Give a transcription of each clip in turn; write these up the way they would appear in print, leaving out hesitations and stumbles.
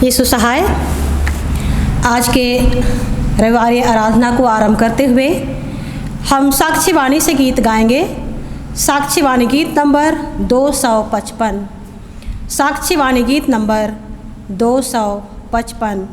यीशु सहाय। आज के रविवारी आराधना को आरंभ करते हुए हम साक्षीवाणी से गीत गाएंगे। साक्षीवाणी गीत नंबर 255। साक्षीवाणी गीत नंबर 255।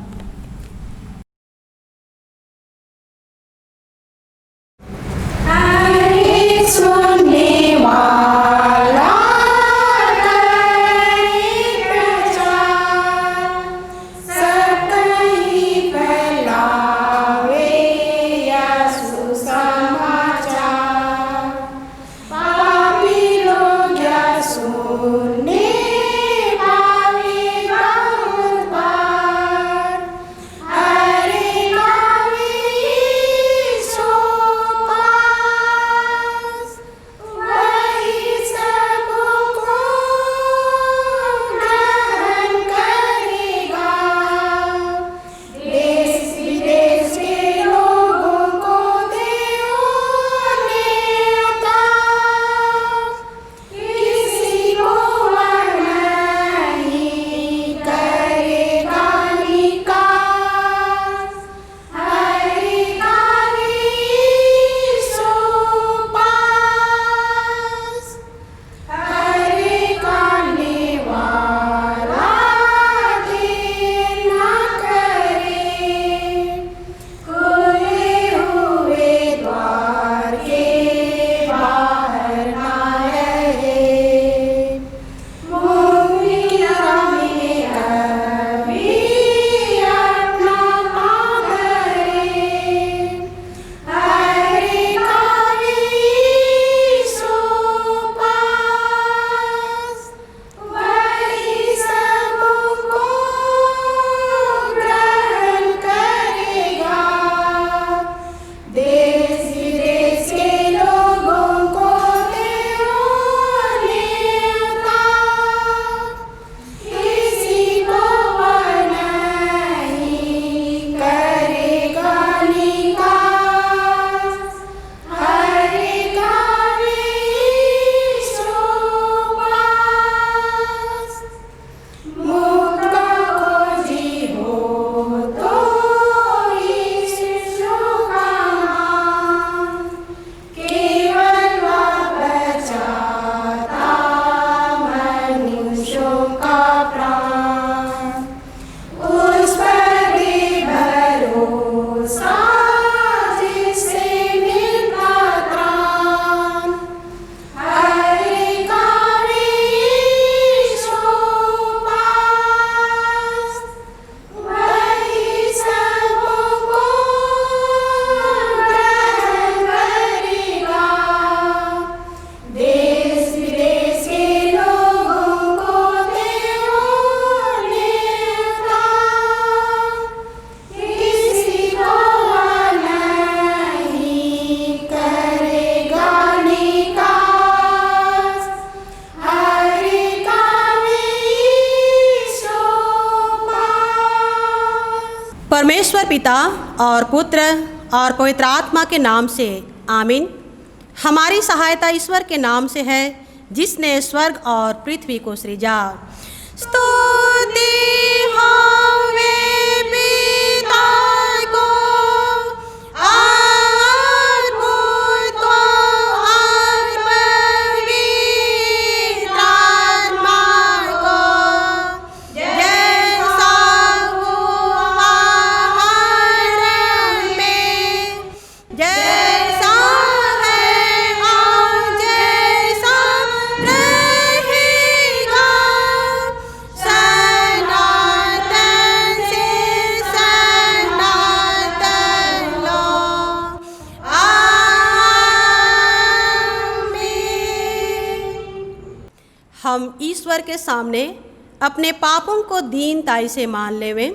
परमेश्वर पिता और पुत्र और पवित्र आत्मा के नाम से आमीन। हमारी सहायता ईश्वर के नाम से है जिसने स्वर्ग और पृथ्वी को सृजा। स्तुति होवे पिता को और पुत्र को और पवित्र आत्मा को, जैसा हुआ आरंभ में, जैसा है और जैसा रहेगा सनातन से सनातन लो। आमीन। हम ईश्वर के सामने अपने पापों को दीनताई से मान लेवें।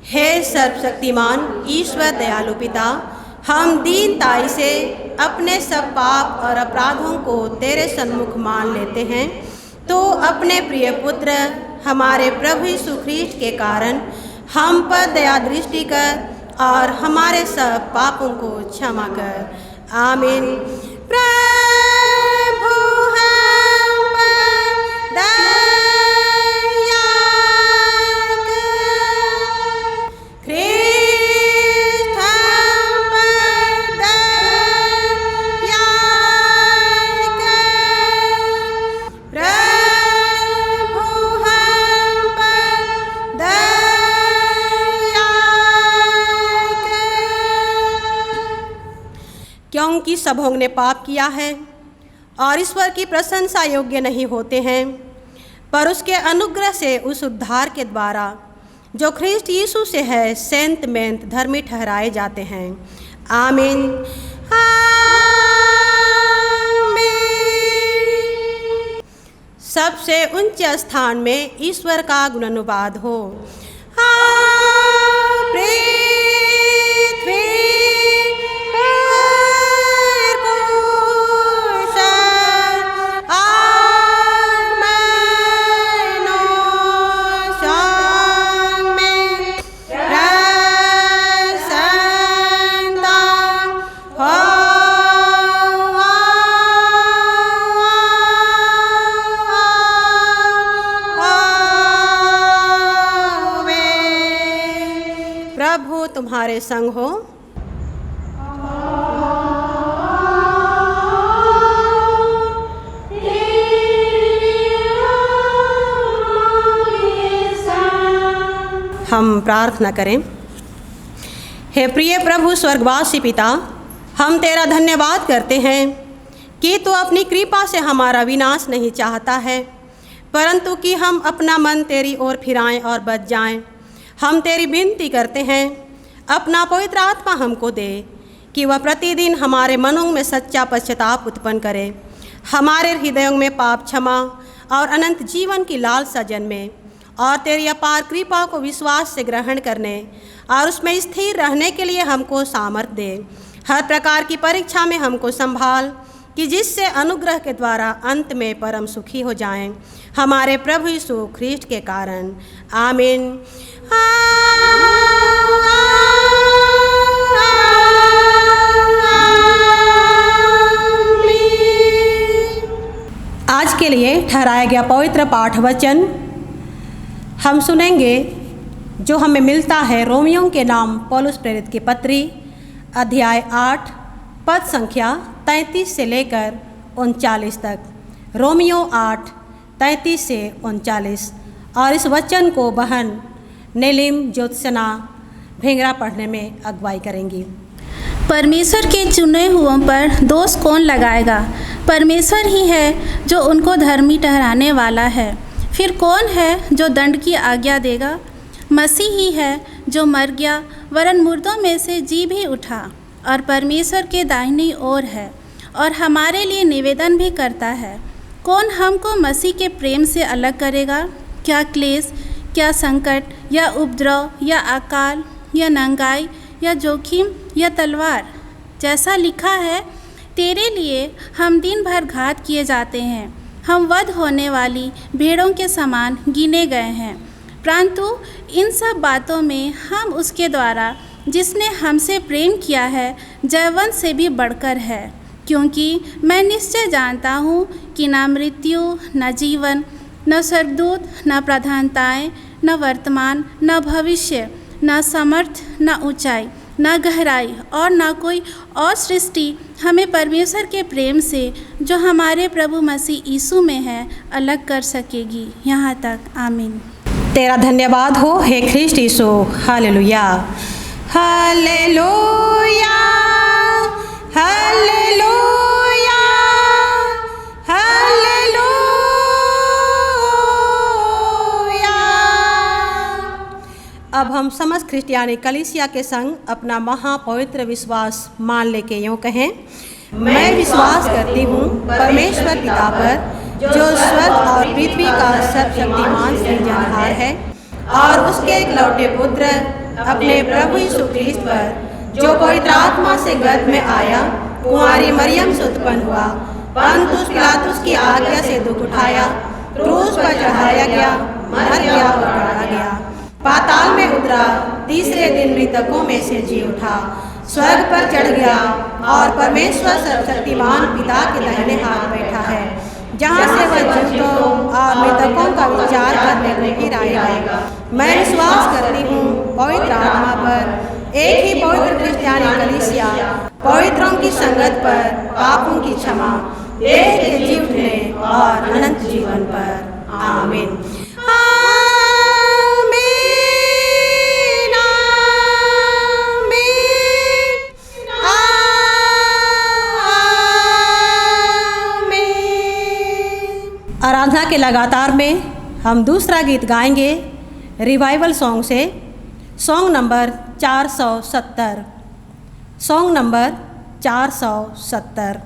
हे सर्वशक्तिमान ईश्वर दयालु पिता, हम दीनताई से अपने सब पाप और अपराधों को तेरे सन्मुख मान लेते हैं। तो अपने प्रिय पुत्र हमारे प्रभु यीशु ख्रीष्ट के कारण हम पर दया दृष्टि कर और हमारे सब पापों को क्षमा कर। आमीन। प्रभु हम पर दया कर। क्योंकि सबों ने पाप किया है और ईश्वर की प्रशंसा योग्य नहीं होते हैं, पर उसके अनुग्रह से उस उद्धार के द्वारा जो ख्रिस्ट यीशु से है सेंत मेंत धर्मी ठहराए जाते हैं। आमीन। आमीन। सबसे ऊंचे स्थान में ईश्वर का गुणानुवाद हो। प्रभु तुम्हारे संग हो। हम प्रार्थना करें। हे प्रिय प्रभु स्वर्गवासी पिता, हम तेरा धन्यवाद करते हैं कि तू अपनी कृपा से हमारा विनाश नहीं चाहता है, परंतु कि हम अपना मन तेरी ओर फिराएं और बच जाएं। हम तेरी विनती करते हैं, अपना पवित्र आत्मा हमको दे कि वह प्रतिदिन हमारे मनों में सच्चा पश्चाताप उत्पन्न करे, हमारे हृदयों में पाप क्षमा और अनंत जीवन की लालसा जन्मे, और तेरी अपार कृपा को विश्वास से ग्रहण करने और उसमें स्थिर रहने के लिए हमको सामर्थ्य दे। हर प्रकार की परीक्षा में हमको संभाल कि जिससे अनुग्रह के द्वारा अंत में परम सुखी हो जाएं, हमारे प्रभु यीशु ख्रिस्ट के कारण। आमीन। आज के लिए ठहराया गया पवित्र पाठ वचन हम सुनेंगे, जो हमें मिलता है रोमियों के नाम पौलुस प्रेरित की पत्री अध्याय 8 पद संख्या 33 से लेकर 39 तक। रोमियो 8 33 से 39। और इस वचन को बहन नेलिम ज्योत्सना भेंगरा पढ़ने में अगुवाई करेंगी। परमेश्वर के चुने हुओं पर दोष कौन लगाएगा? परमेश्वर ही है जो उनको धर्मी ठहराने वाला है। फिर कौन है जो दंड की आज्ञा देगा? मसीह ही है जो मर गया, वरन मुर्दों में से जी भी उठा और परमेश्वर के दाहिनी ओर है और हमारे लिए निवेदन भी करता है। कौन हमको मसीह के प्रेम से अलग करेगा? क्या क्लेश, क्या संकट, या उपद्रव, या अकाल, या नंगाई, या जोखिम, या तलवार? जैसा लिखा है, तेरे लिए हम दिन भर घात किए जाते हैं, हम वध होने वाली भेड़ों के समान गिने गए हैं। परंतु इन सब बातों में हम उसके द्वारा जिसने हमसे प्रेम किया है जयवंत से भी बढ़कर है, क्योंकि मैं निश्चय जानता हूँ कि न मृत्यु, न जीवन, न स्वर्गदूत, न प्रधानताएं, न वर्तमान, न भविष्य, न समर्थ, न ऊंचाई, न गहराई और न कोई और सृष्टि हमें परमेश्वर के प्रेम से जो हमारे प्रभु मसीह यीशु में है अलग कर सकेगी। यहाँ तक। आमीन। तेरा धन्यवाद हो हे ख्रिस्ट यीशु। हालेलुया, हालेलुया, हालेलुया, हालेलुया। अब हम समस्त क्रिस्टियानी कलीसिया के संग अपना महापवित्र विश्वास मान लेके यूँ कहें, मैं विश्वास करती हूँ परमेश्वर पिता पर, जो स्वर्ग और पृथ्वी का सर्वशक्तिमान सृजनहार है, और उसके एकलौते पुत्र अपने प्रभु यीशु ख्रिस्त पर, जो पवित्र आत्मा से गर्भ में आया, कुंवारी मरियम से उत्पन्न हुआ, पंतुस पिलातुस की आज्ञा से दुख उठाया, क्रूस पर चढ़ाया गया, मर गया और गाड़ा गया, पाताल में उतरा, तीसरे दिन मृतकों में से जी उठा, स्वर्ग पर चढ़ गया और परमेश्वर सर्वशक्तिमान पिता के दाहिने हाथ बैठा है, जहाँ से वह जीवितों और मृतकों का विचार करने को फिर आएगा। मैं विश्वास करती हूँ पवित्र आत्मा पर, एक ही पवित्र क्रिस्टियानी कलीसिया, पवित्रों की संगत पर, पापों की क्षमा, देह के जी उठने और अनंत जीवन पर। आमीन। आमीन, के लगातार में हम दूसरा गीत गाएंगे रिवाइवल सॉन्ग से, सॉन्ग नंबर 470। Song number 470।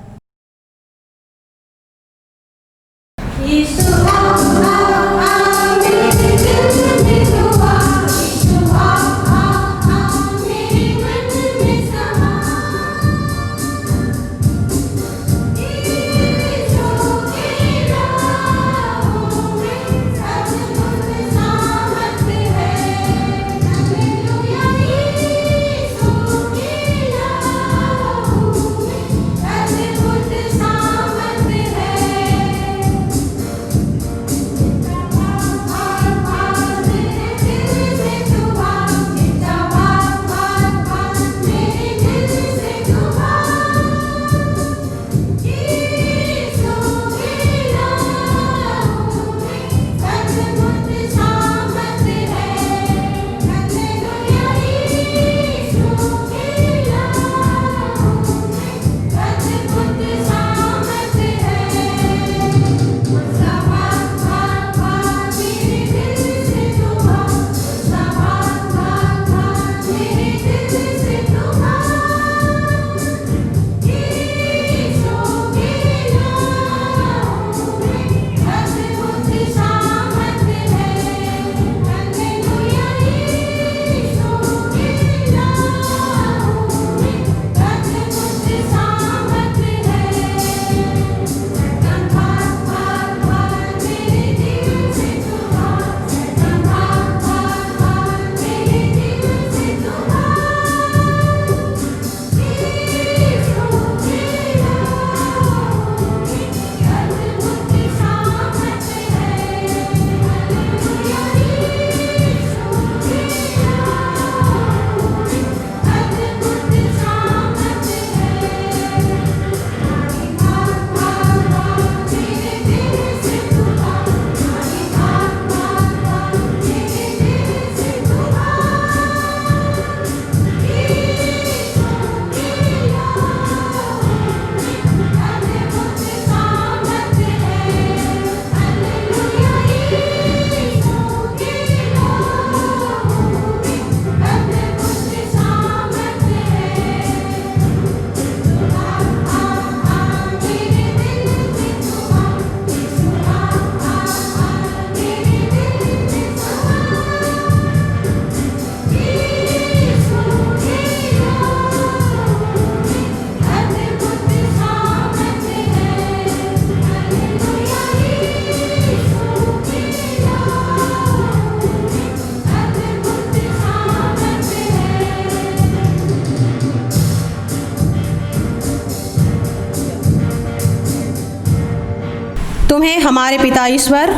तुम्हें हमारे पिता ईश्वर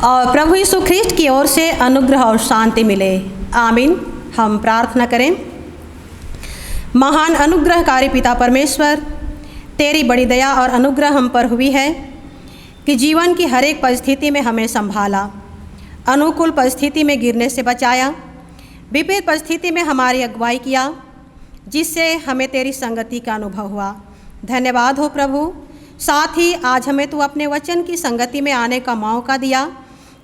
और प्रभु यीशु ख्रिस्ट की ओर से अनुग्रह और शांति मिले। आमीन। हम प्रार्थना करें। महान अनुग्रहकारी पिता परमेश्वर, तेरी बड़ी दया और अनुग्रह हम पर हुई है कि जीवन की हर एक परिस्थिति में हमें संभाला, अनुकूल परिस्थिति में गिरने से बचाया, विपरीत परिस्थिति में हमारी अगुवाई किया, जिससे हमें तेरी संगति का अनुभव हुआ। धन्यवाद हो प्रभु। साथ ही आज हमें तू अपने वचन की संगति में आने का मौका दिया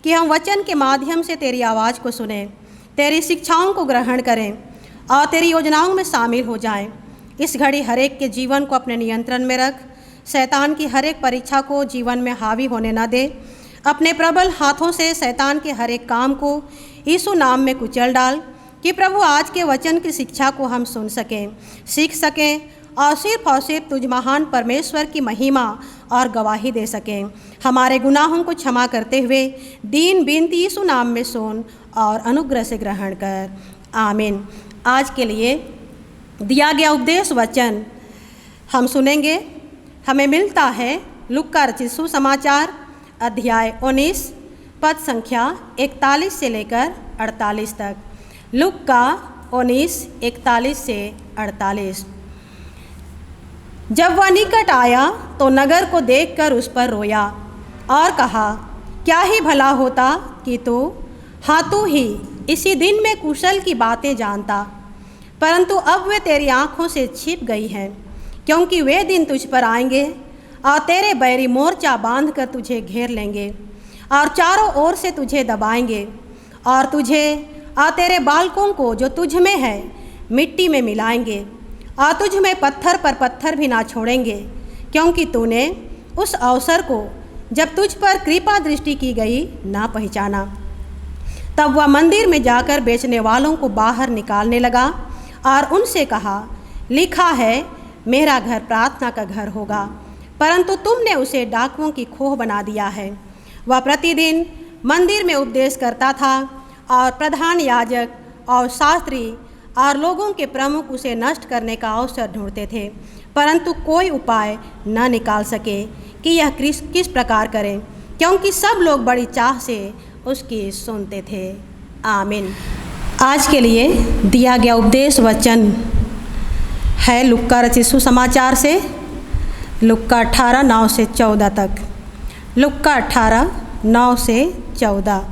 कि हम वचन के माध्यम से तेरी आवाज़ को सुनें, तेरी शिक्षाओं को ग्रहण करें और तेरी योजनाओं में शामिल हो जाएं। इस घड़ी हर एक के जीवन को अपने नियंत्रण में रख, शैतान की हर एक परीक्षा को जीवन में हावी होने न दे। अपने प्रबल हाथों से शैतान के हर एक काम को यीशु नाम में कुचल डाल कि प्रभु आज के वचन की शिक्षा को हम सुन सकें, सीख सकें और सिर्फ तुझ महान परमेश्वर की महिमा और गवाही दे सकें। हमारे गुनाहों को क्षमा करते हुए दीन बिनती यीशु नाम में सुन और अनुग्रह से ग्रहण कर। आमीन। आज के लिए दिया गया उपदेश वचन हम सुनेंगे। हमें मिलता है लूका रचित सुसमाचार अध्याय 19 पद संख्या 41 से लेकर 48 तक। लूका 19 41 से 48। जब वह निकट आया तो नगर को देखकर उस पर रोया और कहा, क्या ही भला होता कि तू ही इसी दिन में कुशल की बातें जानता, परंतु अब वे तेरी आँखों से छिप गई हैं, क्योंकि वे दिन तुझ पर आएंगे और तेरे बैरी मोर्चा बांधकर तुझे घेर लेंगे और चारों ओर से तुझे दबाएंगे और तुझे और तेरे बालकों को जो तुझ में है मिट्टी में मिलाएंगे और तुझ में पत्थर पर पत्थर भी ना छोड़ेंगे, क्योंकि तूने उस अवसर को जब तुझ पर कृपा दृष्टि की गई ना पहचाना। तब वह मंदिर में जाकर बेचने वालों को बाहर निकालने लगा और उनसे कहा, लिखा है मेरा घर प्रार्थना का घर होगा, परंतु तुमने उसे डाकुओं की खोह बना दिया है। वह प्रतिदिन मंदिर में उपदेश करता था और प्रधान याजक और शास्त्री और लोगों के प्रमुख उसे नष्ट करने का अवसर ढूंढते थे, परंतु कोई उपाय न निकाल सके कि यह किस प्रकार करें, क्योंकि सब लोग बड़ी चाह से उसकी सुनते थे। आमीन। आज के लिए दिया गया उपदेश वचन है लुक्का रचित सुसमाचार से, लुक्का 18:9 से 14 तक। लुक्का 18:9 से 14।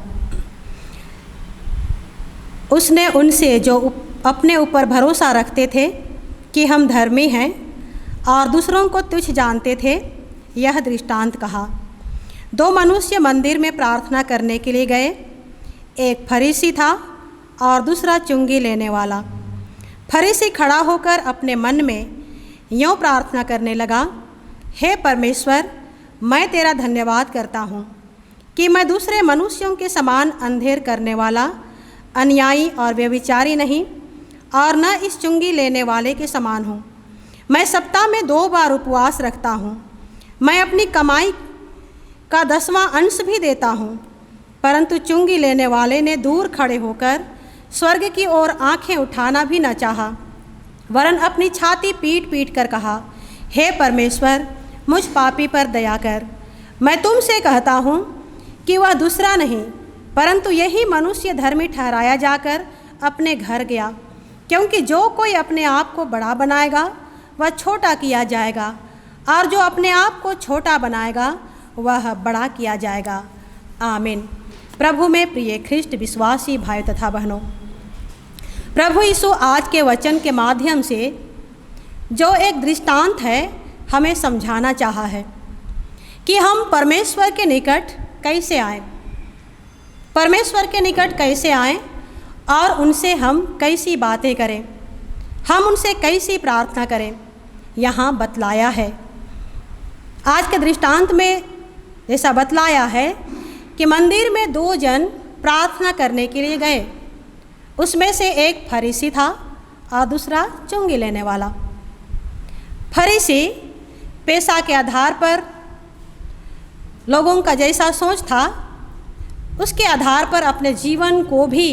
उसने उनसे जो अपने ऊपर भरोसा रखते थे कि हम धर्मी हैं और दूसरों को तुच्छ जानते थे, यह दृष्टांत कहा। 2 मनुष्य मंदिर में प्रार्थना करने के लिए गए। एक फरीसी था और दूसरा चुंगी लेने वाला। फरीसी खड़ा होकर अपने मन में यूँ प्रार्थना करने लगा, हे परमेश्वर, मैं तेरा धन्यवाद करता हूँ कि मैं दूसरे मनुष्यों के समान अंधेर करने वाला, अन्यायी और व्यभिचारी नहीं, और न इस चुंगी लेने वाले के समान हूँ। मैं सप्ताह में 2 बार उपवास रखता हूँ। मैं अपनी कमाई का 10वां अंश भी देता हूँ। परंतु चुंगी लेने वाले ने दूर खड़े होकर स्वर्ग की ओर आंखें उठाना भी न चाहा, वरन अपनी छाती पीट पीट कर कहा, हे परमेश्वर, मुझ पापी पर दया कर। मैं तुमसे कहता हूँ कि वह दूसरा नहीं, परंतु यही मनुष्य धर्मी ठहराया जाकर अपने घर गया, क्योंकि जो कोई अपने आप को बड़ा बनाएगा वह छोटा किया जाएगा, और जो अपने आप को छोटा बनाएगा वह बड़ा किया जाएगा। आमीन। प्रभु में प्रिय ख्रिस्ट विश्वासी भाई तथा बहनों, प्रभु यीशु आज के वचन के माध्यम से जो एक दृष्टांत है हमें समझाना चाहा है कि हम परमेश्वर के निकट कैसे आएं, परमेश्वर के निकट कैसे आएं और उनसे हम कैसी बातें करें, हम उनसे कैसी प्रार्थना करें, यहाँ बतलाया है। आज के दृष्टांत में जैसा बतलाया है कि मंदिर में 2 जन प्रार्थना करने के लिए गए। उसमें से एक फरीसी था और दूसरा चुंगी लेने वाला। फरीसी पेशा के आधार पर लोगों का जैसा सोच था, उसके आधार पर अपने जीवन को भी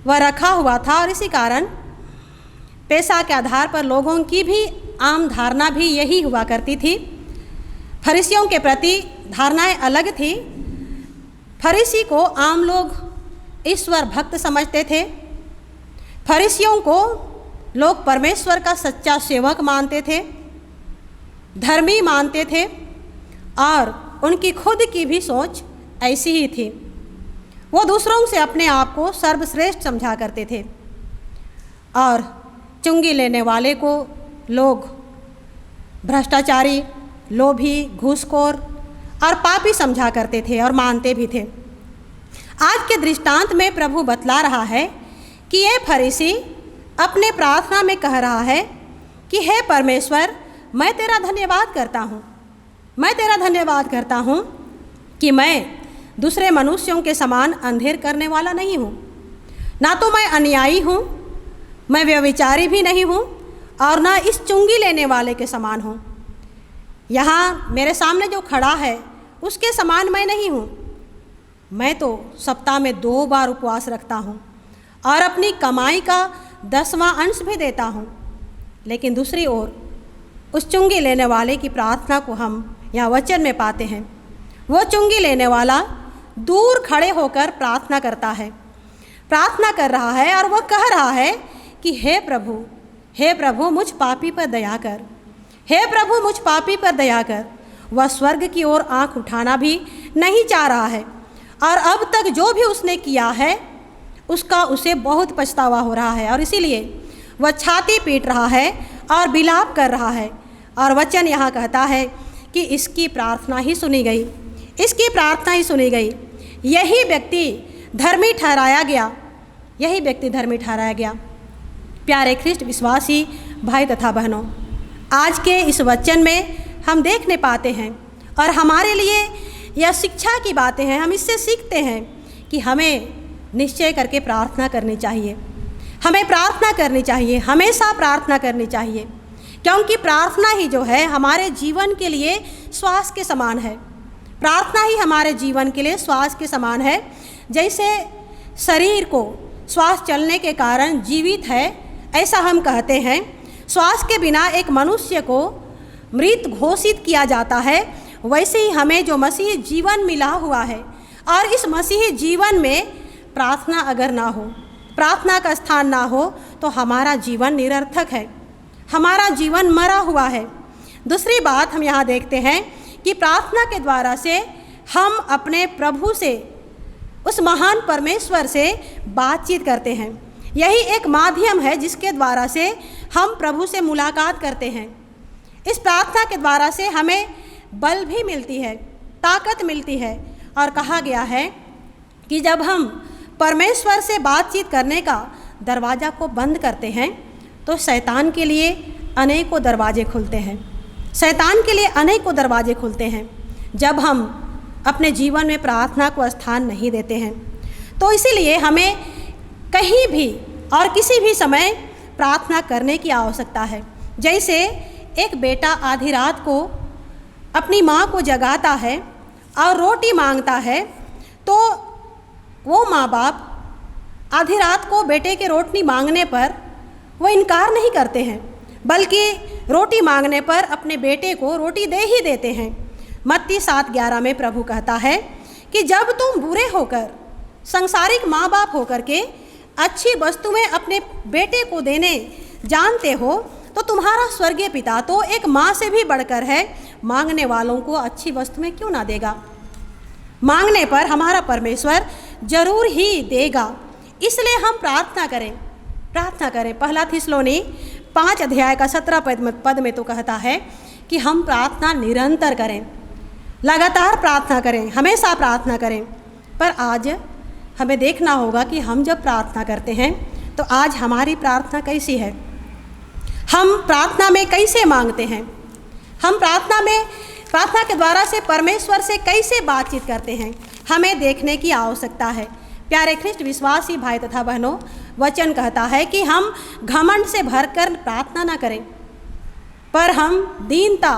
वह रखा हुआ था, और इसी कारण पेशा के आधार पर लोगों की भी आम धारणा भी यही हुआ करती थी। फरीसियों के प्रति धारणाएं अलग थी। फरीसी को आम लोग ईश्वर भक्त समझते थे। फरीसियों को लोग परमेश्वर का सच्चा सेवक मानते थे, धर्मी मानते थे, और उनकी खुद की भी सोच ऐसी ही थी। वो दूसरों से अपने आप को सर्वश्रेष्ठ समझा करते थे, और चुंगी लेने वाले को लोग भ्रष्टाचारी, लोभी, घूसखोर और पापी समझा करते थे और मानते भी थे। आज के दृष्टांत में प्रभु बतला रहा है कि यह फरीसी अपने प्रार्थना में कह रहा है कि हे परमेश्वर, मैं तेरा धन्यवाद करता हूँ, मैं तेरा धन्यवाद करता हूँ कि मैं दूसरे मनुष्यों के समान अंधेर करने वाला नहीं हूँ, ना तो मैं अन्यायी हूँ, मैं व्यभिचारी भी नहीं हूँ, और ना इस चुंगी लेने वाले के समान हूँ। यहाँ मेरे सामने जो खड़ा है उसके समान मैं नहीं हूँ। मैं तो सप्ताह में 2 बार उपवास रखता हूँ और अपनी कमाई का 10वां अंश भी देता हूँ। लेकिन दूसरी ओर उस चुंगी लेने वाले की प्रार्थना को हम यहाँ वचन में पाते हैं। वो चुंगी लेने वाला दूर खड़े होकर प्रार्थना करता है, प्रार्थना कर रहा है, और वह कह रहा है कि हे प्रभु मुझ पापी पर दया कर, हे प्रभु मुझ पापी पर दया कर। वह स्वर्ग की ओर आंख उठाना भी नहीं चाह रहा है, और अब तक जो भी उसने किया है उसका उसे बहुत पछतावा हो रहा है, और इसीलिए वह छाती पीट रहा है और विलाप कर रहा है। और वचन यहाँ कहता है कि इसकी प्रार्थना ही सुनी गई, इसकी प्रार्थना ही सुनी गई। यही व्यक्ति धर्मी ठहराया गया, यही व्यक्ति धर्मी ठहराया गया। प्यारे ख्रिस्ट विश्वासी भाई तथा बहनों, आज के इस वचन में हम देखने पाते हैं और हमारे लिए यह शिक्षा की बातें हैं। हम इससे सीखते हैं कि हमें निश्चय करके प्रार्थना करनी चाहिए, हमें प्रार्थना करनी चाहिए, हमेशा प्रार्थना करनी चाहिए, क्योंकि प्रार्थना ही जो है हमारे जीवन के लिए श्वास के समान है। प्रार्थना ही हमारे जीवन के लिए श्वास के समान है। जैसे शरीर को श्वास चलने के कारण जीवित है, ऐसा हम कहते हैं। श्वास के बिना एक मनुष्य को मृत घोषित किया जाता है, वैसे ही हमें जो मसीही जीवन मिला हुआ है और इस मसीही जीवन में प्रार्थना अगर ना हो, प्रार्थना का स्थान ना हो, तो हमारा जीवन निरर्थक है, हमारा जीवन मरा हुआ है। दूसरी बात हम यहाँ देखते हैं कि प्रार्थना के द्वारा से हम अपने प्रभु से, उस महान परमेश्वर से बातचीत करते हैं। यही एक माध्यम है जिसके द्वारा से हम प्रभु से मुलाकात करते हैं। इस प्रार्थना के द्वारा से हमें बल भी मिलती है, ताकत मिलती है। और कहा गया है कि जब हम परमेश्वर से बातचीत करने का दरवाज़ा को बंद करते हैं तो शैतान के लिए अनेकों दरवाजे खुलते हैं, शैतान के लिए अनेकों दरवाजे खुलते हैं जब हम अपने जीवन में प्रार्थना को स्थान नहीं देते हैं। तो इसीलिए हमें कहीं भी और किसी भी समय प्रार्थना करने की आवश्यकता है। जैसे एक बेटा आधी रात को अपनी माँ को जगाता है और रोटी मांगता है, तो वो माँ बाप आधी रात को बेटे के रोटी मांगने पर वो इनकार नहीं करते हैं, बल्कि रोटी मांगने पर अपने बेटे को रोटी दे ही देते हैं। मत्ती 7:11 में प्रभु कहता है कि जब तुम बुरे होकर, संसारिक माँ बाप होकर के अच्छी वस्तुएं अपने बेटे को देने जानते हो, तो तुम्हारा स्वर्गीय पिता तो एक माँ से भी बढ़कर है, मांगने वालों को अच्छी वस्तुएं क्यों ना देगा। मांगने पर हमारा परमेश्वर जरूर ही देगा। इसलिए हम प्रार्थना करें, प्रार्थना करें। पहला थिस्सलुनी 5:17 पद में तो कहता है कि हम प्रार्थना निरंतर करें, लगातार प्रार्थना करें, हमेशा प्रार्थना करें। पर आज हमें देखना होगा कि हम जब प्रार्थना करते हैं तो आज हमारी प्रार्थना कैसी है, हम प्रार्थना में कैसे मांगते हैं, हम प्रार्थना के द्वारा से परमेश्वर से कैसे बातचीत करते हैं, हमें देखने की आवश्यकता है। प्यारे ख्रिस्ट विश्वासी भाई तथा बहनों, वचन कहता है कि हम घमंड से भरकर प्रार्थना ना करें, पर हम दीनता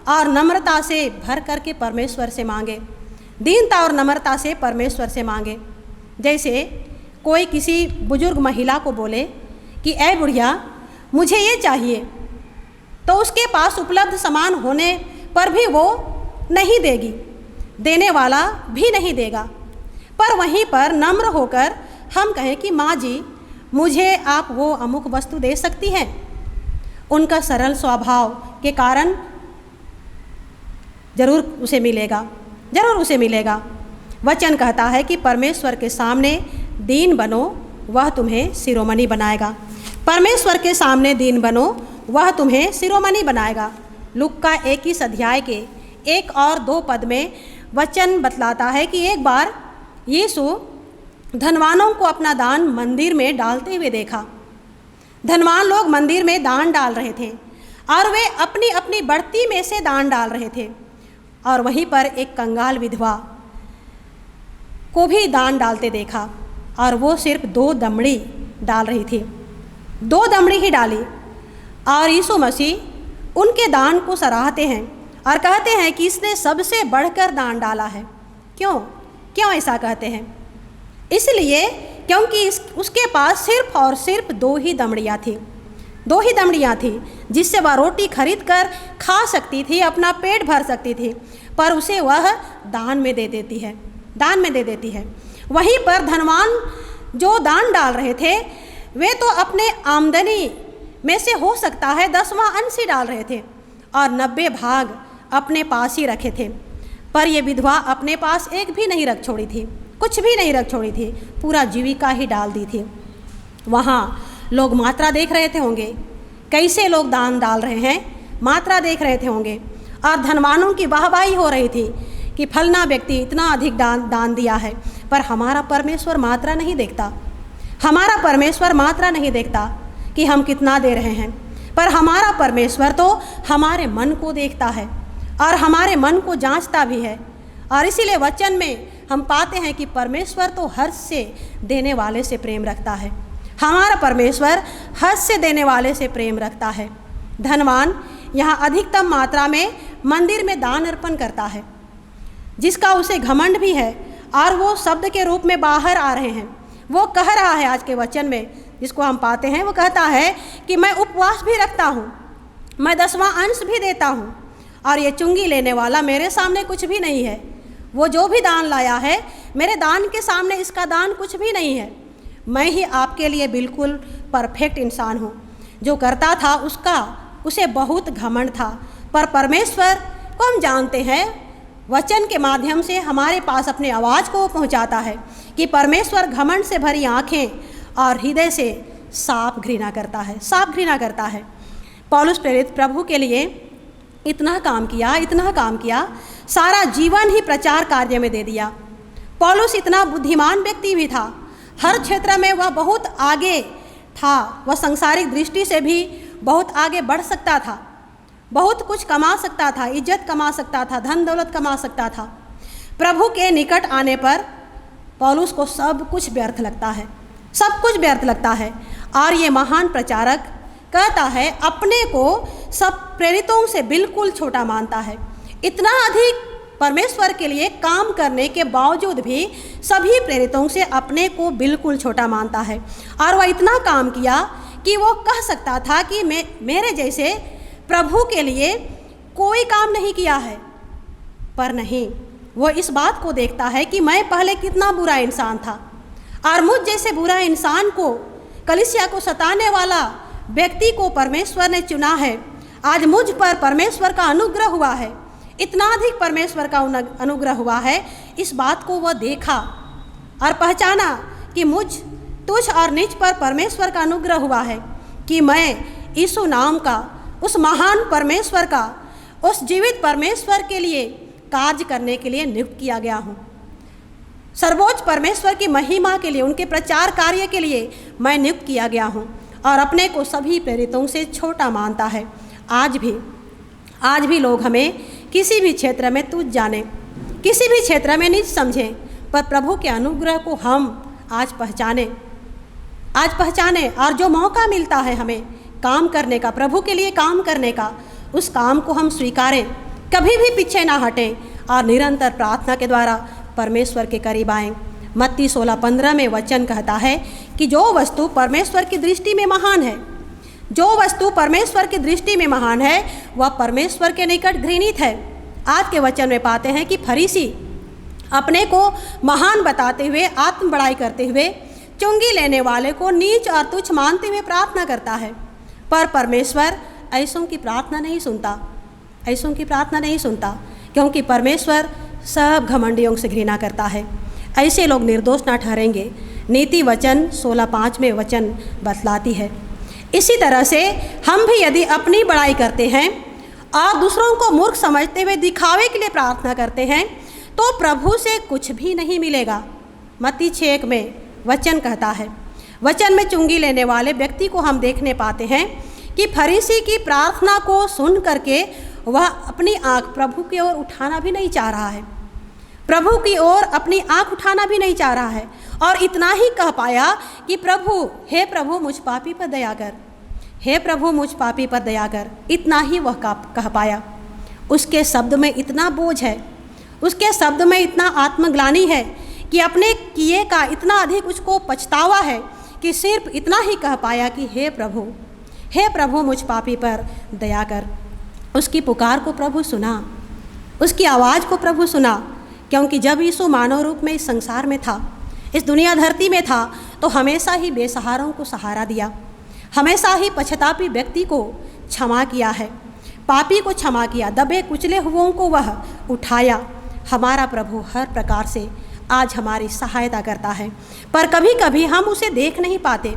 और नम्रता से भर करके परमेश्वर से मांगे, दीनता और नम्रता से परमेश्वर से मांगे। जैसे कोई किसी बुजुर्ग महिला को बोले कि ऐ बुढ़िया मुझे ये चाहिए, तो उसके पास उपलब्ध सामान होने पर भी वो नहीं देगी, देने वाला भी नहीं देगा। पर वहीं पर नम्र होकर हम कहें कि माँ जी मुझे आप वो अमुक वस्तु दे सकती हैं, उनका सरल स्वभाव के कारण जरूर उसे मिलेगा, जरूर उसे मिलेगा। वचन कहता है कि परमेश्वर के सामने दीन बनो, वह तुम्हें शिरोमणि बनाएगा। परमेश्वर के सामने दीन बनो, वह तुम्हें शिरोमणि बनाएगा। लूका 21 अध्याय के 1 और 2 पद में वचन बतलाता है कि एक बार यीशु धनवानों को अपना दान मंदिर में डालते हुए देखा। धनवान लोग मंदिर में दान डाल रहे थे और वे अपनी अपनी बढ़ती में से दान डाल रहे थे, और वहीं पर एक कंगाल विधवा को भी दान डालते देखा, और वो सिर्फ 2 दमड़ी डाल रही थी, 2 दमड़ी ही डाली। और यीशु मसीह उनके दान को सराहते हैं और कहते हैं कि इसने सबसे बढ़कर दान डाला है। क्यों ऐसा कहते हैं? इसलिए क्योंकि उसके पास सिर्फ और सिर्फ 2 ही दमड़ियाँ थी, 2 ही दमड़ियाँ थी जिससे वह रोटी खरीद कर खा सकती थी, अपना पेट भर सकती थी, पर उसे वह दान में दे देती है, दान में दे देती है। वहीं पर धनवान जो दान डाल रहे थे वे तो अपने आमदनी में से हो सकता है 10वां अंश ही डाल रहे थे और 90 भाग अपने पास ही रखे थे। पर ये विधवा अपने पास एक भी नहीं रख छोड़ी थी, कुछ भी नहीं रख छोड़ी थी, पूरा जीविका ही डाल दी थी। वहाँ लोग मात्रा देख रहे थे होंगे, कैसे लोग दान डाल रहे हैं, मात्रा देख रहे थे होंगे, और धनवानों की वाहवाही हो रही थी कि फलना व्यक्ति इतना अधिक दान दिया है, पर हमारा परमेश्वर मात्रा नहीं देखता। हमारा परमेश्वर मात्रा नहीं देखता कि हम कितना दे रहे हैं, पर हमारा परमेश्वर तो हमारे मन को देखता है और हमारे मन को जांचता भी है। और इसीलिए वचन में हम पाते हैं कि परमेश्वर तो हर्ष से देने वाले से प्रेम रखता है। हमारा परमेश्वर हर्ष से देने वाले से प्रेम रखता है। धनवान यहाँ अधिकतम मात्रा में मंदिर में दान अर्पण करता है, जिसका उसे घमंड भी है, और वो शब्द के रूप में बाहर आ रहे हैं। वो कह रहा है आज के वचन में, जिसको हम पाते हैं, वो कहता है कि मैं उपवास भी रखता हूँ, मैं 10वां अंश भी देता हूँ, और ये चुंगी लेने वाला मेरे सामने कुछ भी नहीं है। वो जो भी दान लाया है, मेरे दान के सामने इसका दान कुछ भी नहीं है। मैं ही आपके लिए बिल्कुल परफेक्ट इंसान हूँ। जो करता था उसे बहुत घमंड था, पर परमेश्वर को हम जानते हैं, वचन के माध्यम से हमारे पास अपने आवाज़ को पहुँचाता है कि परमेश्वर घमंड से भरी आँखें और हृदय से साफ घृणा करता है, साफ घृणा करता है। पौलुस प्रेरित प्रभु के लिए इतना काम किया, सारा जीवन ही प्रचार कार्य में दे दिया। पौलुस इतना बुद्धिमान व्यक्ति भी था, हर क्षेत्र में वह बहुत आगे था। वह सांसारिक दृष्टि से भी बहुत आगे बढ़ सकता था, बहुत कुछ कमा सकता था, इज्जत कमा सकता था, धन दौलत कमा सकता था। प्रभु के निकट आने पर पौलुस को सब कुछ व्यर्थ लगता है, सब कुछ व्यर्थ लगता है। और ये महान प्रचारक कहता है, अपने को सब प्रेरितों से बिल्कुल छोटा मानता है। इतना अधिक परमेश्वर के लिए काम करने के बावजूद भी सभी प्रेरितों से अपने को बिल्कुल छोटा मानता है। और वह इतना काम किया कि वो कह सकता था कि मेरे जैसे प्रभु के लिए कोई काम नहीं किया है। पर नहीं, वो इस बात को देखता है कि मैं पहले कितना बुरा इंसान था, और मुझ जैसे बुरा इंसान को, कलीसिया को सताने वाला व्यक्ति को परमेश्वर ने चुना है। आज मुझ पर परमेश्वर का अनुग्रह हुआ है, इतना अधिक परमेश्वर का अनुग्रह हुआ है। इस बात को वह देखा और पहचाना कि मुझ तुझ और निज पर परमेश्वर का अनुग्रह हुआ है, कि मैं यीशु नाम का, उस महान परमेश्वर का, उस जीवित परमेश्वर के लिए कार्य करने के लिए नियुक्त किया गया हूँ। सर्वोच्च परमेश्वर की महिमा के लिए, उनके प्रचार कार्य के लिए मैं नियुक्त किया गया हूँ, और अपने को सभी प्रेरितों से छोटा मानता है। आज भी लोग हमें किसी भी क्षेत्र में तुच्छ जाने, किसी भी क्षेत्र में नीच समझें, पर प्रभु के अनुग्रह को हम आज पहचाने और जो मौका मिलता है हमें काम करने का, प्रभु के लिए काम करने का, उस काम को हम स्वीकारें, कभी भी पीछे ना हटें, और निरंतर प्रार्थना के द्वारा परमेश्वर के करीब आएँ। मत्ती 16:15 में वचन कहता है कि जो वस्तु परमेश्वर की दृष्टि में महान है, जो वस्तु परमेश्वर की दृष्टि में महान है, वह परमेश्वर के निकट घृणित है। आज के वचन में पाते हैं कि फरीसी अपने को महान बताते हुए, आत्म बड़ाई करते हुए, चुंगी लेने वाले को नीच और तुच्छ मानते हुए प्रार्थना करता है, पर परमेश्वर ऐसों की प्रार्थना नहीं सुनता, ऐसों की प्रार्थना नहीं सुनता, क्योंकि परमेश्वर सब घमंडियों से घृणा करता है। ऐसे लोग निर्दोष ना ठहरेंगे, नीति वचन 16:5 में वचन बतलाती है। इसी तरह से हम भी यदि अपनी बड़ाई करते हैं और दूसरों को मूर्ख समझते हुए दिखावे के लिए प्रार्थना करते हैं, तो प्रभु से कुछ भी नहीं मिलेगा। मत्ती 6 में वचन कहता है, वचन में चुंगी लेने वाले व्यक्ति को हम देखने पाते हैं कि फरीसी की प्रार्थना को सुन करके वह अपनी आँख प्रभु की ओर उठाना भी नहीं चाह रहा है, प्रभु की ओर अपनी आँख उठाना भी नहीं चाह रहा है, और इतना ही कह पाया कि हे प्रभु मुझ पापी पर दया कर, हे प्रभु मुझ पापी पर दया कर। इतना ही वह कह पाया। उसके शब्द में इतना बोझ है, उसके शब्द में इतना आत्मग्लानि है कि अपने किए का इतना अधिक उसको पछतावा है कि सिर्फ इतना ही कह पाया कि हे प्रभु मुझ पापी पर दया कर। उसकी पुकार को प्रभु सुना, उसकी आवाज़ को प्रभु सुना, क्योंकि जब यीशु मानव रूप में इस संसार में था, इस दुनिया धरती में था, तो हमेशा ही बेसहारों को सहारा दिया, हमेशा ही पश्चातापी व्यक्ति को क्षमा किया है, पापी को क्षमा किया, दबे कुचले हुओं को वह उठाया। हमारा प्रभु हर प्रकार से आज हमारी सहायता करता है, पर कभी कभी हम उसे देख नहीं पाते,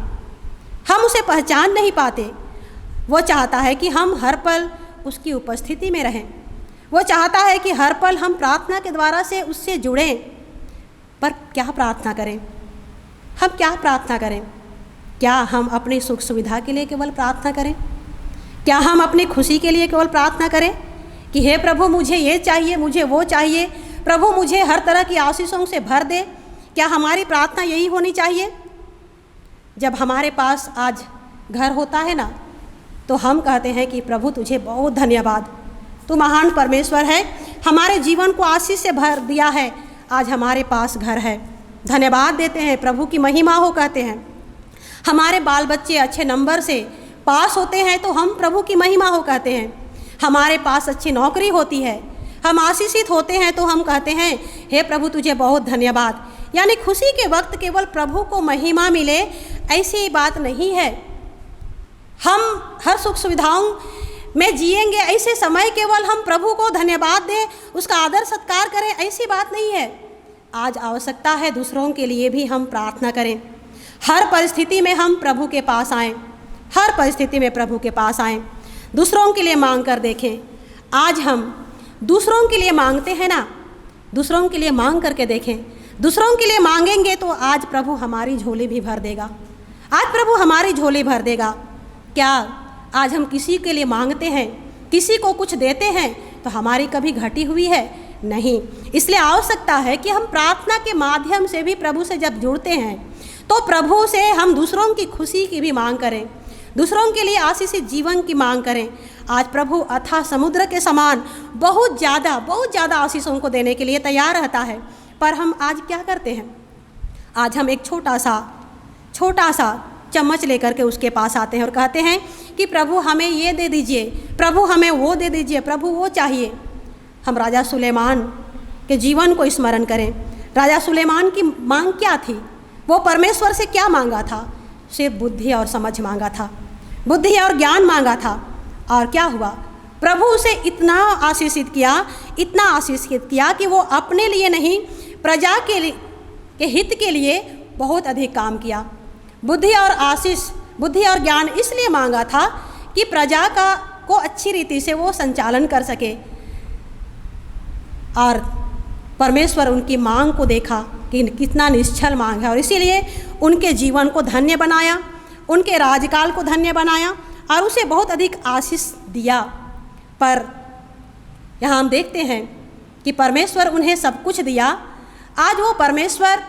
हम उसे पहचान नहीं पाते। वो चाहता है कि हम हर पल उसकी उपस्थिति में रहें, वो चाहता है कि हर पल हम प्रार्थना के द्वारा से उससे जुड़ें। पर क्या प्रार्थना करें? हम क्या प्रार्थना करें? क्या हम अपनी सुख सुविधा के लिए केवल प्रार्थना करें? क्या हम अपनी खुशी के लिए केवल प्रार्थना करें कि हे प्रभु मुझे ये चाहिए, मुझे वो चाहिए, प्रभु मुझे हर तरह की आशीषों से भर दे? क्या हमारी प्रार्थना यही होनी चाहिए? जब हमारे पास आज घर होता है ना, तो हम कहते हैं कि प्रभु तुझे बहुत धन्यवाद, तू महान परमेश्वर है, हमारे जीवन को आशीष से भर दिया है, आज हमारे पास घर है। धन्यवाद देते हैं, प्रभु की महिमा हो कहते हैं। हमारे बाल बच्चे अच्छे नंबर से पास होते हैं तो हम प्रभु की महिमा हो कहते हैं। हमारे पास अच्छी नौकरी होती है, हम आशीषित होते हैं तो हम कहते हैं हे प्रभु तुझे बहुत धन्यवाद। यानी खुशी के वक्त केवल प्रभु को महिमा मिले ऐसी बात नहीं है। हम हर सुख सुविधाओं में जिएंगे ऐसे समय केवल हम प्रभु को धन्यवाद दें, उसका आदर सत्कार करें, ऐसी बात नहीं है। आज आवश्यकता है दूसरों के लिए भी हम प्रार्थना करें। हर परिस्थिति में हम प्रभु के पास आएं, हर परिस्थिति में प्रभु के पास आएं, दूसरों के लिए मांग कर देखें। आज हम दूसरों के लिए मांगते हैं ना, दूसरों के लिए मांग करके देखें। दूसरों के लिए मांगेंगे तो आज प्रभु हमारी झोली भी भर देगा, आज प्रभु हमारी झोली भर देगा। क्या आज हम किसी के लिए मांगते हैं, किसी को कुछ देते हैं तो हमारी कभी घटी हुई है? नहीं। इसलिए आवश्यकता है कि हम प्रार्थना के माध्यम से भी प्रभु से जब जुड़ते हैं तो प्रभु से हम दूसरों की खुशी की भी मांग करें, दूसरों के लिए आशीषित जीवन की मांग करें। आज प्रभु अथाह समुद्र के समान बहुत ज़्यादा आशीषों को देने के लिए तैयार रहता है। पर हम आज क्या करते हैं? आज हम एक छोटा सा चम्मच लेकर के उसके पास आते हैं और कहते हैं कि प्रभु हमें ये दे दीजिए, प्रभु हमें वो दे दीजिए, प्रभु वो चाहिए। हम राजा सुलेमान के जीवन को स्मरण करें। राजा सुलेमान की मांग क्या थी? वो परमेश्वर से क्या मांगा था? सिर्फ बुद्धि और समझ मांगा था, बुद्धि और ज्ञान मांगा था। और क्या हुआ? प्रभु उसे इतना आशीषित किया कि वो अपने लिए नहीं प्रजा के हित के लिए बहुत अधिक काम किया। बुद्धि और ज्ञान इसलिए मांगा था कि प्रजा को अच्छी रीति से वो संचालन कर सके। और परमेश्वर उनकी मांग को देखा कि कितना निश्चल मांग है और इसीलिए उनके जीवन को धन्य बनाया, उनके राजकाल को धन्य बनाया और उसे बहुत अधिक आशीष दिया। पर यहाँ हम देखते हैं कि परमेश्वर उन्हें सब कुछ दिया। आज वो परमेश्वर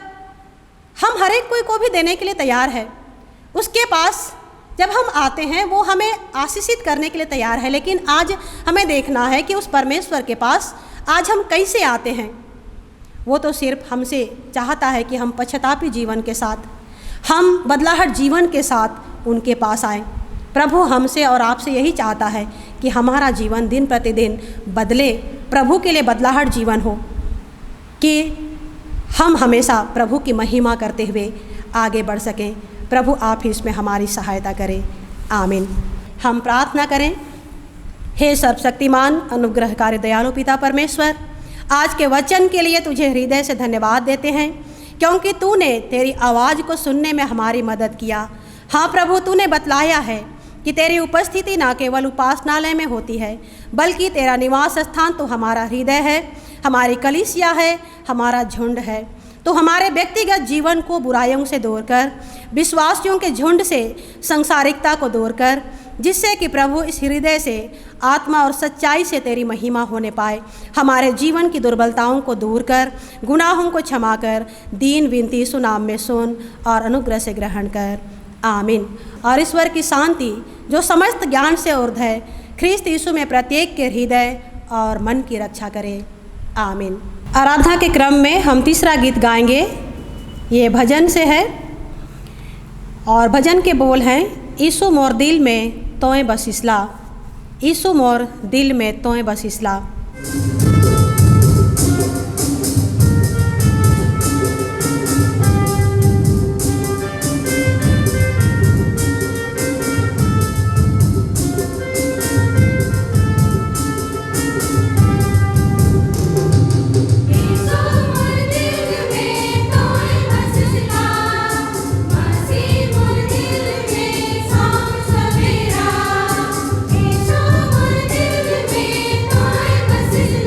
हम हर एक कोई को भी देने के लिए तैयार है। उसके पास जब हम आते हैं वो हमें आशीषित करने के लिए तैयार है। लेकिन आज हमें देखना है कि उस परमेश्वर के पास आज हम कैसे आते हैं। वो तो सिर्फ हमसे चाहता है कि हम पश्चातापी जीवन के साथ, हम बदलाहट जीवन के साथ उनके पास आएं। प्रभु हमसे और आपसे यही चाहता है कि हमारा जीवन दिन प्रतिदिन बदले, प्रभु के लिए बदलाहट जीवन हो, कि हम हमेशा प्रभु की महिमा करते हुए आगे बढ़ सकें। प्रभु आप ही इसमें हमारी सहायता करें। आमीन। हम प्रार्थना करें। हे सर्वशक्तिमान अनुग्रहकारी दयालु पिता परमेश्वर, आज के वचन के लिए तुझे हृदय से धन्यवाद देते हैं, क्योंकि तूने तेरी आवाज़ को सुनने में हमारी मदद किया। हाँ प्रभु, तूने बतलाया है कि तेरी उपस्थिति न केवल उपासनालय में होती है, बल्कि तेरा निवास स्थान तो हमारा हृदय है, हमारी कलीसिया है, हमारा झुंड है। तो हमारे व्यक्तिगत जीवन को बुराइयों से दूर कर, विश्वासियों के झुंड से संसारिकता को दूर कर, जिससे कि प्रभु इस हृदय से आत्मा और सच्चाई से तेरी महिमा होने पाए। हमारे जीवन की दुर्बलताओं को दूर कर, गुनाहों को क्षमा कर, दीन विनती यीशु नाम में सुन और अनुग्रह से ग्रहण कर। आमीन। और ईश्वर की शांति जो समस्त ज्ञान से ऊर्ध्व है, ख्रीस्त यीशु में प्रत्येक के हृदय और मन की रक्षा करे। आमीन। आराधना के क्रम में हम तीसरा गीत गाएंगे। ये भजन से है और भजन के बोल हैं, यीशु मोर दिल में तोय बसिसला, यीशु मोर दिल में तोय बसिसला। This is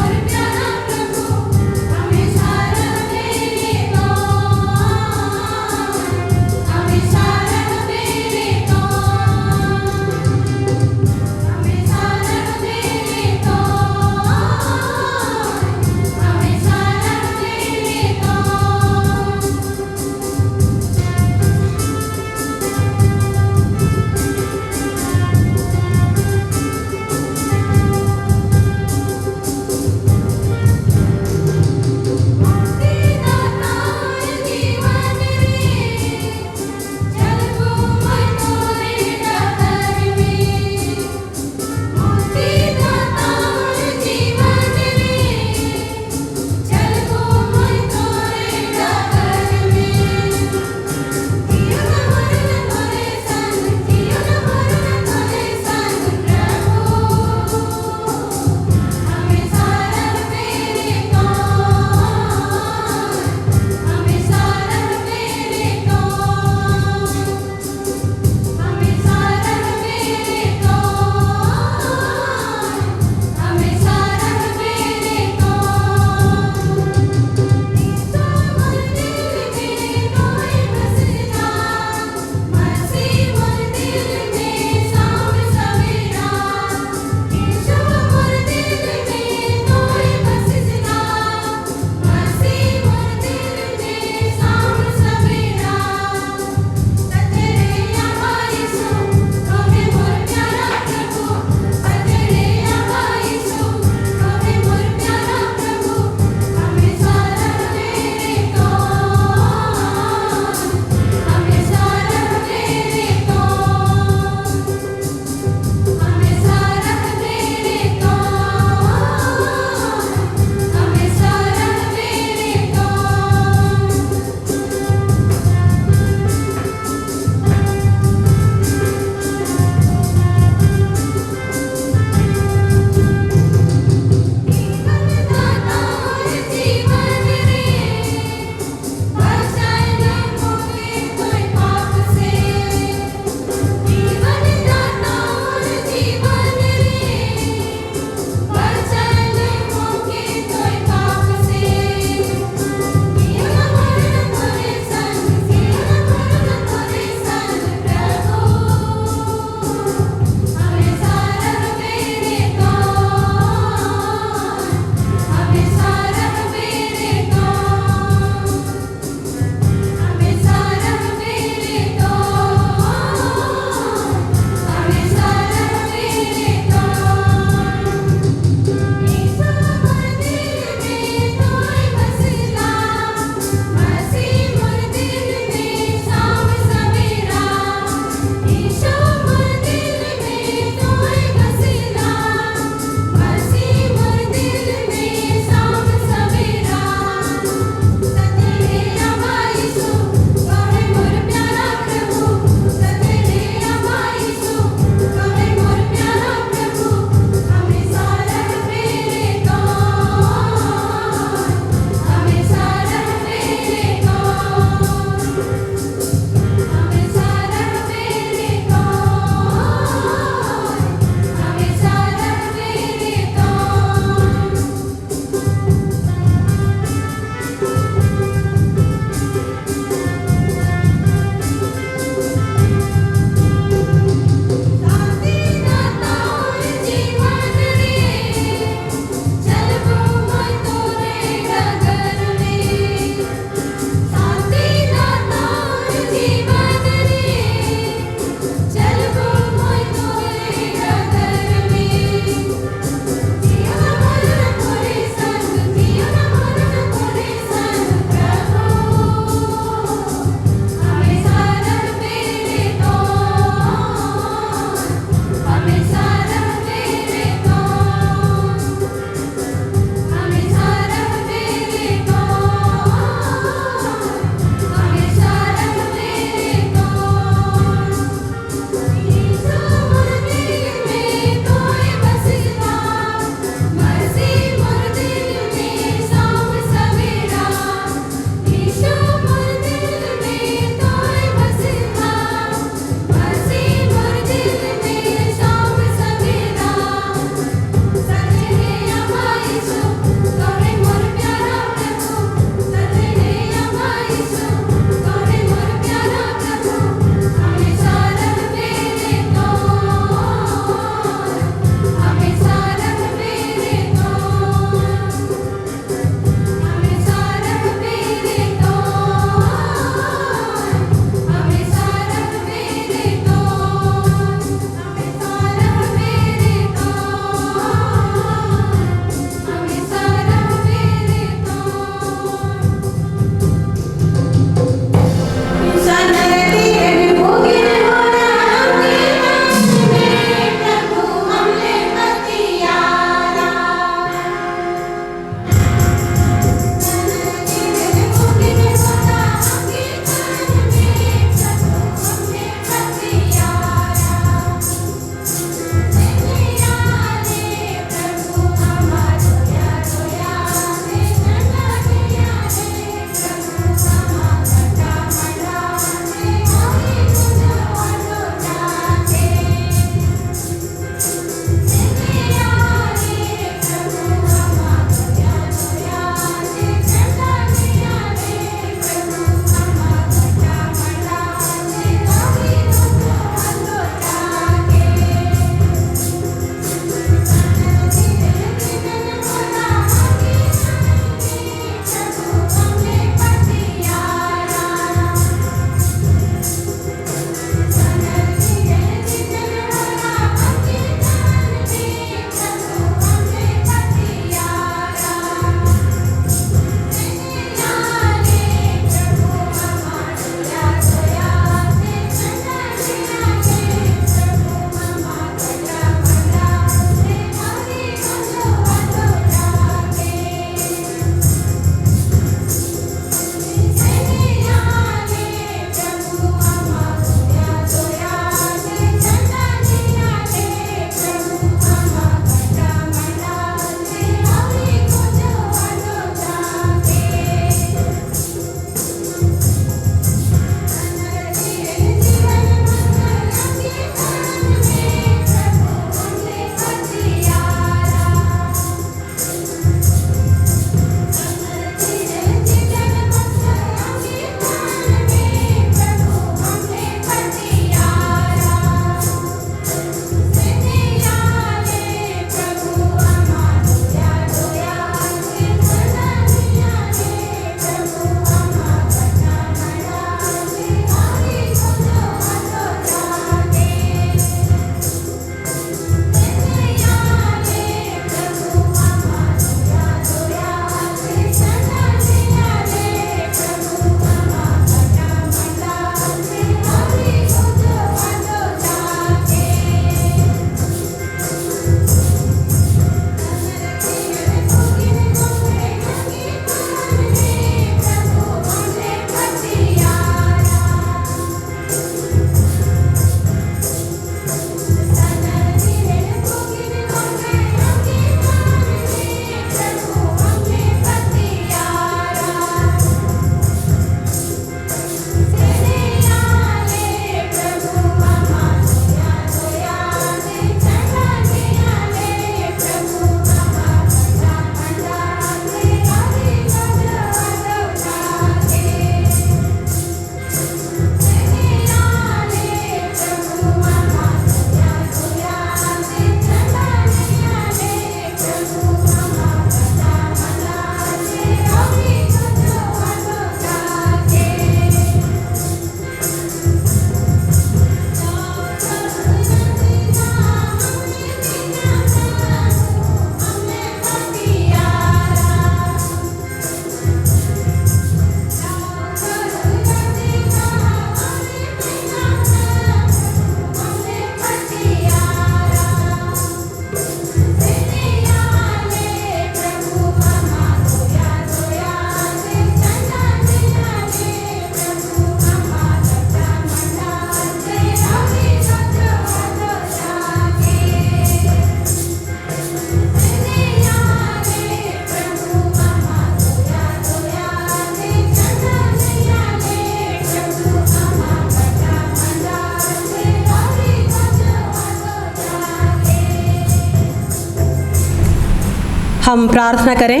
हम प्रार्थना करें।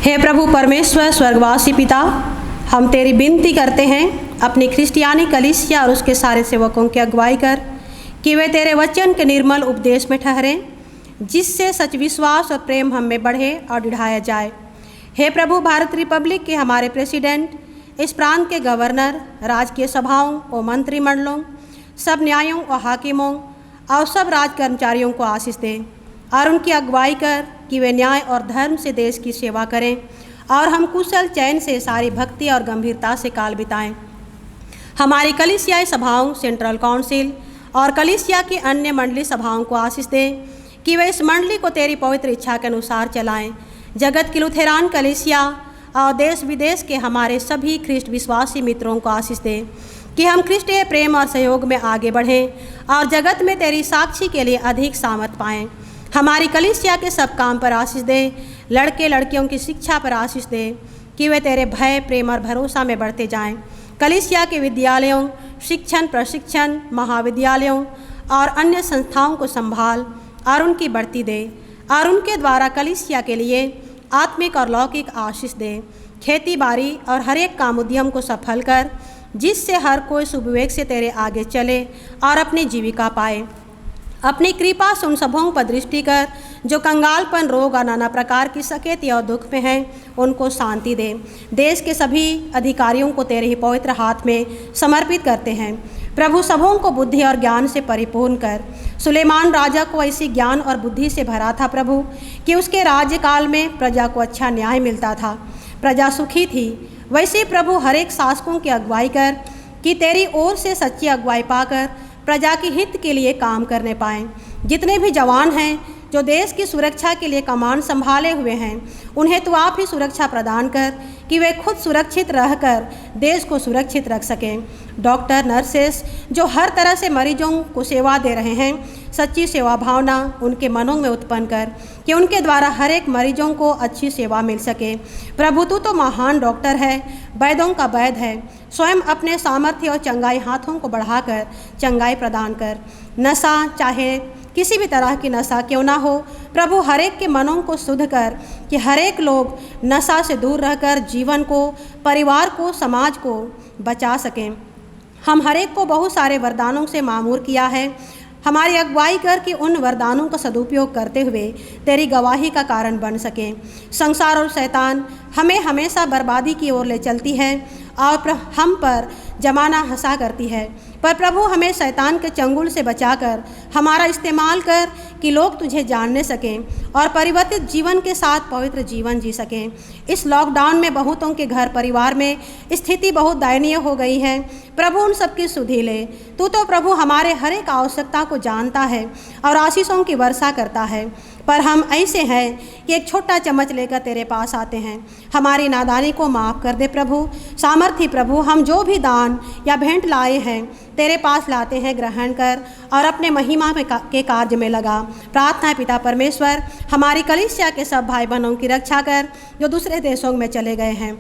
हे प्रभु परमेश्वर स्वर्गवासी पिता, हम तेरी विनती करते हैं अपनी क्रिस्टियानी कलीसिया और उसके सारे सेवकों की अगुवाई कर कि वे तेरे वचन के निर्मल उपदेश में ठहरें, जिससे सच विश्वास और प्रेम हम में बढ़े और बढ़ाया जाए। हे प्रभु भारत रिपब्लिक के हमारे प्रेसिडेंट, इस प्रांत के गवर्नर, राजकीय सभाओं और मंत्रिमंडलों, सब न्यायों और हाकिमों और सब राज कर्मचारियों को आशीष दें और उनकी अगुवाई कर कि वे न्याय और धर्म से देश की सेवा करें और हम कुशल चैन से सारी भक्ति और गंभीरता से काल बिताएं। हमारी कलीसियाई सभाओं, सेंट्रल काउंसिल और कलीसिया की अन्य मंडली सभाओं को आशीष दें कि वे इस मंडली को तेरी पवित्र इच्छा के अनुसार चलाएं। जगत की लुथेरान कलीसिया और देश विदेश के हमारे सभी ख्रिस्ट विश्वासी मित्रों को आशीष दें कि हम ख्रिस्टीय प्रेम और सहयोग में आगे बढ़ें और जगत में तेरी साक्षी के लिए अधिक सामर्थ पाएं। हमारी कलीसिया के सब काम पर आशीष दें। लड़के लड़कियों की शिक्षा पर आशीष दें कि वे तेरे भय, प्रेम और भरोसा में बढ़ते जाएं। कलीसिया के विद्यालयों, शिक्षण, प्रशिक्षण, महाविद्यालयों और अन्य संस्थाओं को संभाल और उनकी बढ़ती दे और उनके द्वारा कलीसिया के लिए आत्मिक और लौकिक आशीष दे। खेती बाड़ी और हर एक काम उद्यम को सफल कर, जिससे हर कोई सुविवेक से तेरे आगे चले और अपनी जीविका पाए। अपनी कृपा से उन सबों पर दृष्टि कर जो कंगालपन, रोग और नाना प्रकार की सकेती और दुख में हैं, उनको शांति दे। देश के सभी अधिकारियों को तेरे ही पवित्र हाथ में समर्पित करते हैं। प्रभु सबों को बुद्धि और ज्ञान से परिपूर्ण कर। सुलेमान राजा को ऐसी ज्ञान और बुद्धि से भरा था प्रभु कि उसके राज्यकाल में प्रजा को अच्छा न्याय मिलता था, प्रजा सुखी थी। वैसे प्रभु हर एक शासकों की अगुवाई कर कि तेरी ओर से सच्ची अगुवाई पाकर प्रजा के हित के लिए काम करने पाएँ। जितने भी जवान हैं जो देश की सुरक्षा के लिए कमान संभाले हुए हैं, उन्हें तो आप ही सुरक्षा प्रदान कर कि वे खुद सुरक्षित रहकर देश को सुरक्षित रख सकें। डॉक्टर, नर्सेस जो हर तरह से मरीजों को सेवा दे रहे हैं, सच्ची सेवा भावना उनके मनों में उत्पन्न कर कि उनके द्वारा हर एक मरीजों को अच्छी सेवा मिल सके। प्रभु तू तो महान डॉक्टर है, वैद्यों का वैद्य है। स्वयं अपने सामर्थ्य और चंगाई हाथों को बढ़ाकर चंगाई प्रदान कर। नशा, चाहे किसी भी तरह की नशा क्यों ना हो, प्रभु हर एक के मनों को शुद्ध कर कि हर एक लोग नशा से दूर रहकर जीवन को, परिवार को, समाज को बचा सकें। हम हर एक को बहुत सारे वरदानों से मामूर किया है। हमारी अगुवाई कर कि उन वरदानों का सदुपयोग करते हुए तेरी गवाही का कारण बन सकें। संसार और शैतान हमें हमेशा बर्बादी की ओर ले चलती है और हम पर जमाना हंसा करती है, पर प्रभु हमें शैतान के चंगुल से बचाकर हमारा इस्तेमाल कर कि लोग तुझे जानने सकें और परिवर्तित जीवन के साथ पवित्र जीवन जी सकें। इस लॉकडाउन में बहुतों के घर परिवार में स्थिति बहुत दयनीय हो गई है। प्रभु उन सबकी सुधि ले। तू तो प्रभु हमारे हर एक आवश्यकता को जानता है और आशीषों की वर्षा करता है, पर हम ऐसे हैं कि एक छोटा चम्मच लेकर तेरे पास आते हैं। हमारी नादानी को माफ़ कर दे प्रभु। सामर्थ्य प्रभु, हम जो भी दान या भेंट लाए हैं तेरे पास लाते हैं, ग्रहण कर और अपने महिमा के कार्य में लगा। प्रार्थना है पिता परमेश्वर, हमारी कलीसिया के सब भाई बहनों की रक्षा कर जो दूसरे देशों में चले गए हैं,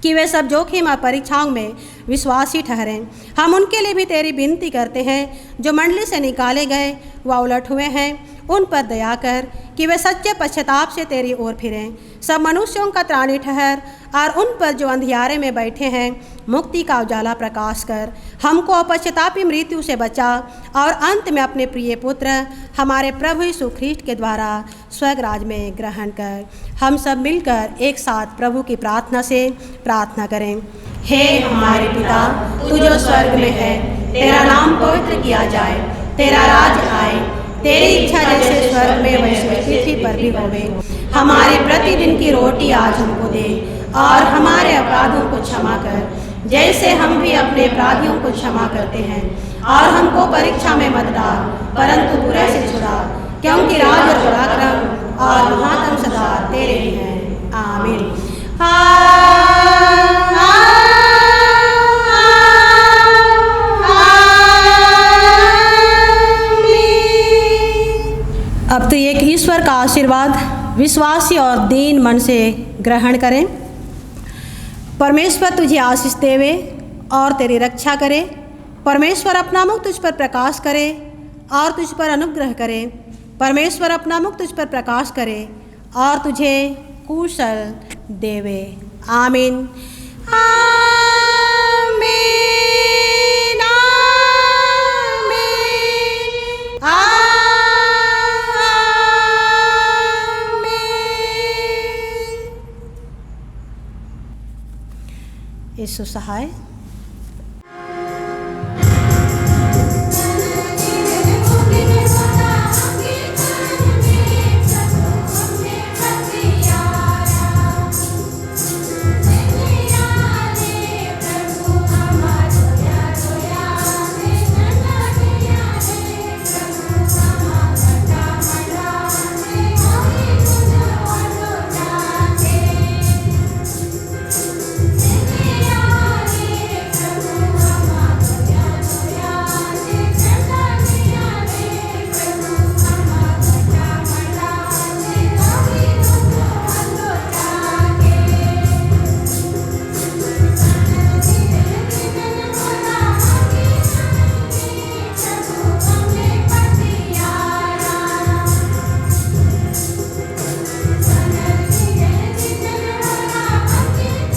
कि वे सब जोखिम और परीक्षाओं में विश्वासी ठहरें। हम उनके लिए भी तेरी विनती करते हैं जो मंडली से निकाले गए व उलट हुए हैं, उन पर दया कर कि वे सच्चे पश्चाताप से तेरी ओर फिरें। सब मनुष्यों का त्राणी ठहर और उन पर जो अंधियारे में बैठे हैं मुक्ति का उजाला प्रकाश कर। हमको अपश्चातापी मृत्यु से बचा और अंत में अपने प्रिय पुत्र हमारे प्रभु यीशु ख्रीष्ट के द्वारा स्वर्ग राज में ग्रहण कर। हम सब मिलकर एक साथ प्रभु की प्रार्थना से प्रार्थना करें। हे हमारे पिता, तू जो स्वर्ग में है, तेरा नाम पवित्र किया जाए, तेरा राज आए, तेरी इच्छा जैसे स्वर्ग में वैसे पृथ्वी पर भी होवे। हमारे प्रतिदिन की रोटी आज हमको दे और हमारे अपराधों को क्षमा कर जैसे हम भी अपने अपराधियों को क्षमा करते हैं, और हमको परीक्षा में मत डाल परंतु बुरे से छुड़ा, क्योंकि राज और पराक्रम और महात्म सदा तेरे ही हैं। आमीन। अब तो एक ईश्वर का आशीर्वाद विश्वासी और दीन मन से ग्रहण करें। परमेश्वर तुझे आशीष देवे और तेरी रक्षा करे। परमेश्वर अपना मुख तुझ पर प्रकाश करे और तुझ पर अनुग्रह करे। परमेश्वर अपना मुख तुझ पर प्रकाश करे और तुझे कुशल देवे। आमीन। आमीन। आमीन। आमीन। यीशु सहाय।